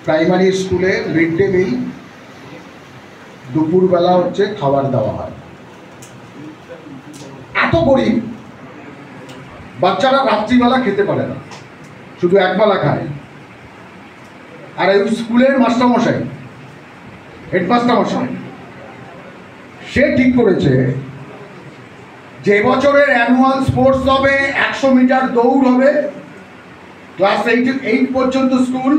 Primary স্কুলে mid day meal দুপুরবেলা হচ্ছে খাবার দেওয়া হয়। এত গরিব বাচ্চারা রাত্রিবেলা খেতে পারে না, শুধু একবেলা খায়। আর এই স্কুলের মাস্টারমশাই, হেডমাস্টারমশাই, সে ঠিক করেছে যে এবছরের অ্যানুয়াল স্পোর্টস হবে, 100 মিটার দৌড় হবে, ক্লাস 8 পর্যন্ত স্কুল,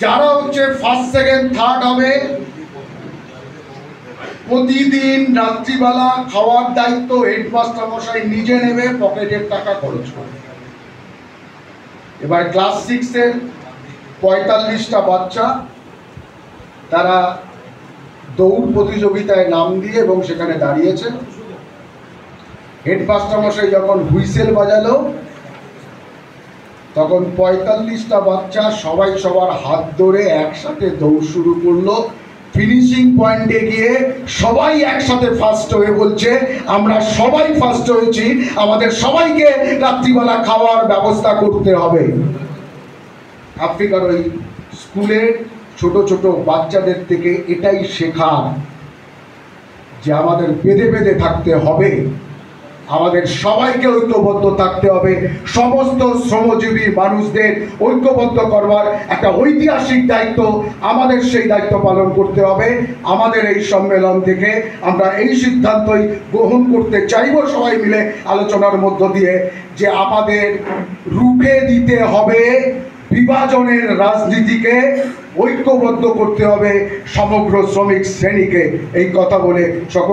যারা হচ্ছে ফার্স্ট সেকেন্ড থার্ড হবে প্রতিদিন রাত্রিবেলা খাওয়ার দায়িত্ব হেডমাস্টার মশাই নিজে নেবে, পকেটের টাকা খরচ করে। এবার ক্লাস 6-এর 45টা বাচ্চা তারা দৌড় প্রতিযোগিতায় নাম দিয়ে এবং সেখানে দাঁড়িয়েছে। হেডমাস্টার মশাই যখন হুইসেল বাজালো তখন 45টা বাচ্চা সবাই সবার হাত ধরে একসাথে দৌড় শুরু করলো। ফিনিশিং পয়েন্টে গিয়ে সবাই একসাথে ফার্স্ট হয়ে বলছে, আমরা সবাই ফার্স্ট হয়েছি, আমাদের সবাইকে রাত্রিবেলা খাওয়ার ব্যবস্থা করতে হবে। আফ্রিকার ওই স্কুলের ছোট ছোট বাচ্চাদের থেকে এটাই শেখা যে আমাদের বেঁধে বেঁধে থাকতে হবে, আমাদের সবাইকে ঐক্যবদ্ধ থাকতে হবে। সমস্ত শ্রমজীবী মানুষদের ঐক্যবদ্ধ করবার একটা ঐতিহাসিক দায়িত্ব আমাদের, সেই দায়িত্ব পালন করতে হবে। আমাদের এই সম্মেলন থেকে আমরা এই সিদ্ধান্তই গ্রহণ করতে চাইব সবাই মিলে আলোচনার মধ্য দিয়ে, যে আমাদের রুখে দিতে হবে বিভাজনের রাজনীতিকে, ঐক্যবদ্ধ করতে হবে সমগ্র শ্রমিক শ্রেণীকে। এই কথা বলে সকল